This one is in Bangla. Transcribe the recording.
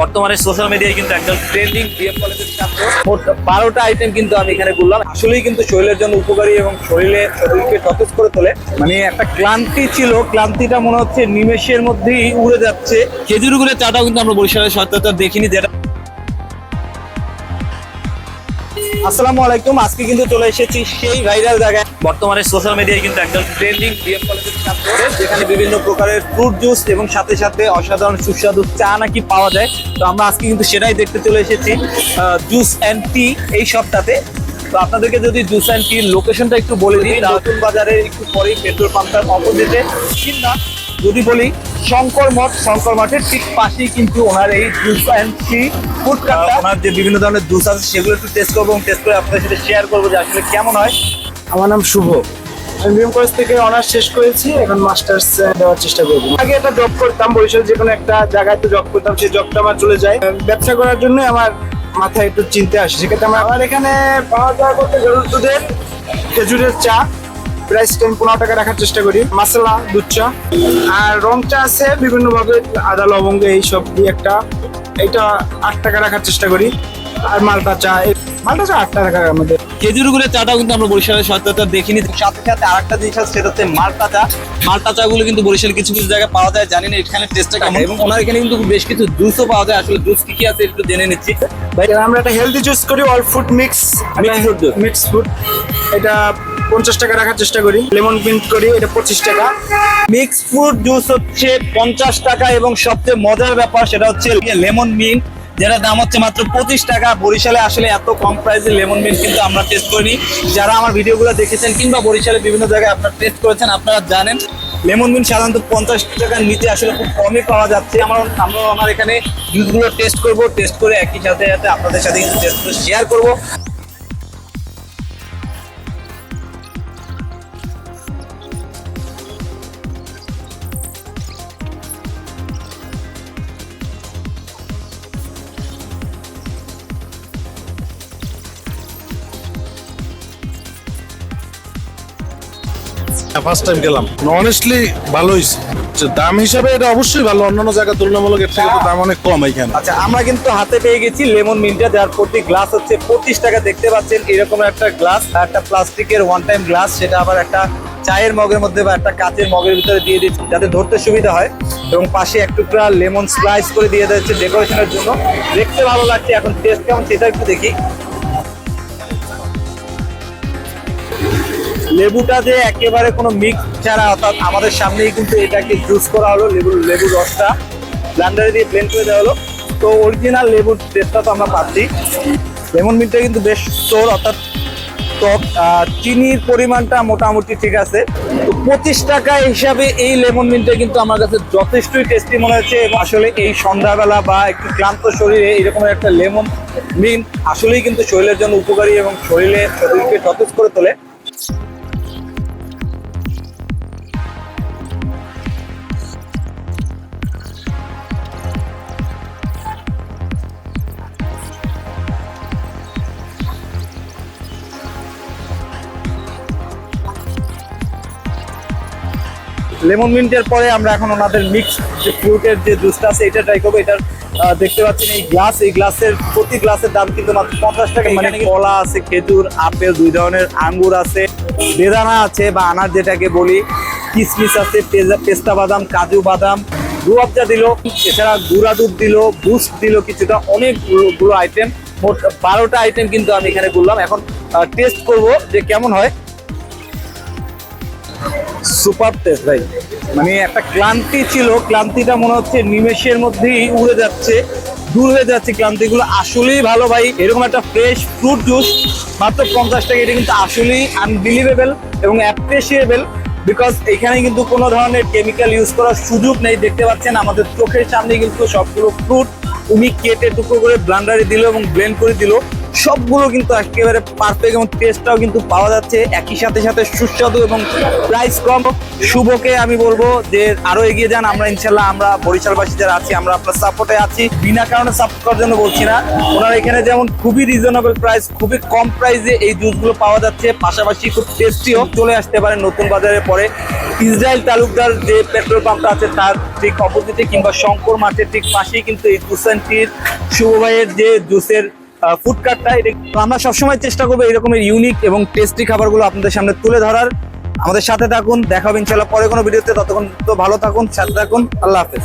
বর্তমানে সোশ্যাল মিডিয়ায় কিন্তু একদম ট্রেন্ডিং বিএম কলেজের ছাত্র। মোট 12টা আইটেম কিন্তু আমি এখানে বললাম, আসলেই কিন্তু শরীরের জন্য উপকারী এবং শরীরকে সতেজ করে তোলে। মানে একটা ক্লান্তি ছিল, ক্লান্তিটা মনে হচ্ছে নিমেষের মধ্যেই উড়ে যাচ্ছে। খেজুর গুড়ের চাটাও কিন্তু আমরা বরিশালের সত্যতা দেখিনি, যেটা আসসালামু আলাইকুম। আজকে কিন্তু চলে এসেছি সেই ভাইরাল জায়গায়, বর্তমানে সোশ্যাল মিডিয়ায় কিন্তু একদম ট্রেন্ডিং বিএম কলেজের ছাত্র, যেখানে বিভিন্ন প্রকারের ফ্রুট জুস এবং সাথে সাথে অসাধারণ সুস্বাদু চা নাকি পাওয়া যায়। তো আমরা আজকে কিন্তু সেটাই দেখতে চলে এসেছি জুস অ্যান্ড টি এই শপটাতে। তো আপনাদেরকে যদি জুস অ্যান্ড টির লোকেশনটা একটু বলে দিই, নতুন বাজারের একটু পরেই পেট্রোল পাম্পটার অপোজিটে, কিংবা যদি বলি শঙ্কর মঠের ঠিক পাশেই কিন্তু ওনার এই জুস অ্যান্ড টি ফুড কার্টটা। ওনার যে বিভিন্ন ধরনের জুস আছে সেগুলো একটু টেস্ট করবো এবং টেস্ট করে আপনাদের সাথে শেয়ার করবো যে আসলে কেমন হয়। আমার নাম শুভ, আমি বিএম কলেজ থেকে অনার্স শেষ করেছি, এখন মাস্টার্স দেওয়ার চেষ্টা করবো। আগে একটা জব করতাম বরিশাল, যে কোনো একটা জায়গায় তো জব করতাম, সেই জবটা আমার চলে যায়। ব্যবসা করার জন্য আমার মাথায় একটু চিন্তা আসে, সেক্ষেত্রে আমার এখানে পাওয়া যাওয়া করতে গরুর দুধের খেজুরের চা প্রাইস 15 টাকা রাখার চেষ্টা করি, মশলা দুধ চা, আর রং চা আছে বিভিন্ন ভাবে, আদা লবঙ্গ এইসব দিয়ে একটা, এইটা 8 টাকা রাখার চেষ্টা করি। আর মালটা চা 8 টাকার মধ্যে। খেজুর গুড়ের চাটাও কিন্তু আমরা বরিশালের সত্যতা দেখিনি। সাথে সাথে আরেকটা জিনিস আছে, সেটা হচ্ছে মাল্টা চা। মাল্টা চা গুলো কিন্তু বরিশালের কিছু কিছু জায়গায় পাওয়া যায়, জানি না এখানে টেস্টটা কেমন। এবং ওনার এখানে কিন্তু বেশ কিছু জুসও পাওয়া যায়। আসলে জুস কি আছে একটু জেনে নিচ্ছি। ভাই আমরা একটা হেলদি জুস করি, অল ফ্রুট মিক্স ফ্রুট, এটা 50 টাকা রাখার চেষ্টা করি। লেমন মিন্ট করি, এটা 25 টাকা। মিক্স ফ্রুট জুস হচ্ছে 50 টাকা, এবং সবচেয়ে মজার ব্যাপার সেটা হচ্ছে লেমন মিন্ট, যেটা দাম হচ্ছে মাত্র 25 টাকা। বরিশালে আসলে এত কম প্রাইসে লেমন মিন্ট কিন্তু আমরা টেস্ট করিনি। যারা আমার ভিডিওগুলো দেখেছেন কিংবা বরিশালে বিভিন্ন জায়গায় আপনারা টেস্ট করেছেন, আপনারা জানেন লেমন মিন্ট সাধারণত 50 টাকার নিচে আসলে খুব কমই পাওয়া যাচ্ছে। আমরা আমার এখানে জুসগুলো টেস্ট করবো, টেস্ট করে একই সাথে সাথে আপনাদের সাথে কিন্তু টেস্ট করে শেয়ার করবো। ফার্স্ট টাইম গেলাম, অনেস্টলি ভালো হয়েছে। দাম হিসাবে এটা অবশ্যই ভালো, অন্যান্য জায়গার তুলনামূলক এর থেকে তো দাম অনেক কম এখানে। আচ্ছা, আমরা কিন্তু হাতে পেয়ে গেছি লেমন মিন্টটা, যার প্রতি গ্লাস হচ্ছে 25 টাকা। দেখতে পাচ্ছেন এরকম একটা গ্লাস, একটা প্লাস্টিকের ওয়ান টাইম গ্লাস, সেটা আবার একটা চায়ের মগের মধ্যে বা একটা কাচের মগের ভিতরে দিয়ে দিচ্ছে যাতে ধরতে সুবিধা হয়। এবং পাশে এক টুকরা লেমন স্লাইস করে দিয়ে দিচ্ছে ডেকোরেশনের জন্য। দেখতে ভালো লাগছে, এখন টেস্ট কেমন সেটা একটু দেখি। লেবুটা যে একেবারে কোনো মিক্স ছাড়া, অর্থাৎ আমাদের সামনেই কিন্তু এটাকে জুস করা হলো, লেবুর রসটা ব্লেন্ডারে দিয়ে ব্লেন্ড করে দেওয়া হলো। তো অরিজিনাল লেবুর টেস্টটা তো আমরা পাচ্ছি। লেমন মিন্টটা কিন্তু বেশ স্টোর, অর্থাৎ টক। চিনির পরিমাণটা মোটামুটি ঠিক আছে। তো 25 টাকা হিসাবে এই লেমন মিন্টটা কিন্তু আমার কাছে যথেষ্টই টেস্টি মনে হচ্ছে। এবং আসলে এই সন্ধ্যাবেলা বা একটু ক্লান্ত শরীরে এরকম একটা লেমন মিন্ট আসলেই কিন্তু শরীরের জন্য উপকারী এবং শরীরকে সতেজ করে তোলে। লেমন মিন্টের পরে আমরা এখন ওনাদের মিক্স যে ফ্রুটের যে জুসটা আছে এটা ট্রাই করবো। এটার দেখতে পাচ্ছেন এই গ্লাসের প্রতি গ্লাসের দাম কিন্তু মাত্র 50 টাকা। মানে কলা আছে, খেজুর, আপেল, 2 ধরনের আঙ্গুর আছে, বেদানা আছে বা আনার যেটাকে বলি, কিশমিশ আছে, পেস্তা বাদাম, কাজু বাদাম, রুয়াবজা দিল, এছাড়া গুঁড়া দুধ দিল, বুস্ট দিল কিছুটা, অনেকগুলো আইটেম। মোট 12টা আইটেম কিন্তু আমি এখানে বললাম। এখন টেস্ট করব যে কেমন হয়। সুপার টেস্ট ভাই, মানে একটা ক্লান্তি ছিল, ক্লান্তিটা মনে হচ্ছে নিমেষের মধ্যেই উড়ে যাচ্ছে, দূর হয়ে যাচ্ছে ক্লান্তিগুলো। আসলেই ভালো ভাই, এরকম একটা ফ্রেশ ফ্রুট জুস মাত্র 50 টাকা, এটা কিন্তু আসলেই আনবিলিভেবল এবং অ্যাপ্রিসিয়েবল। বিকজ এখানে কিন্তু কোনো ধরনের কেমিক্যাল ইউজ করার সুযোগ নেই। দেখতে পাচ্ছেন আমাদের চোখের সামনে কিন্তু সবগুলো ফ্রুট উনি কেটে টুকরো করে ব্লেন্ডারে দিল এবং ব্লেন্ড করে দিল। সবগুলো কিন্তু একেবারে পারফেক্ট এবং টেস্টটাও কিন্তু পাওয়া যাচ্ছে, একই সাথে সাথে সুস্বাদু এবং প্রাইস কম। শুভকে আমি বলবো যে আরো এগিয়ে যান, আমরা ইনশাল্লাহ আমরা বরিশালবাসী যারা আছি আমরা আপনার সাপোর্টে আছি, বিনা কারণে সাপোর্ট করার জন্য বলছি না। ওনারা এখানে যেমন খুবই রিজনেবল প্রাইস, খুবই কম প্রাইসে এই জুসগুলো পাওয়া যাচ্ছে, পাশাপাশি খুব টেস্টিও। চলে আসতে পারেন নতুন বাজারের পরে ইসরায়েল তালুকদার যে পেট্রোল পাম্পটা আছে তার ঠিক অপোজিটে কিংবা শঙ্কর মাঠের ঠিক পাশেই কিন্তু এই জুস অ্যান্ড টির শুভ ভাইয়ের যে জুসের ফুডকার্টটা, আমরা সবসময় চেষ্টা করবো এরকমের ইউনিক এবং টেস্টি খাবারগুলো আপনাদের সামনে তুলে ধরার। আমাদের সাথে থাকুন, দেখা হবে ইনশাল্লাহ পরে কোনো ভিডিওতে। ততক্ষণ তো ভালো থাকুন, সাথে থাকুন, আল্লাহ হাফেজ।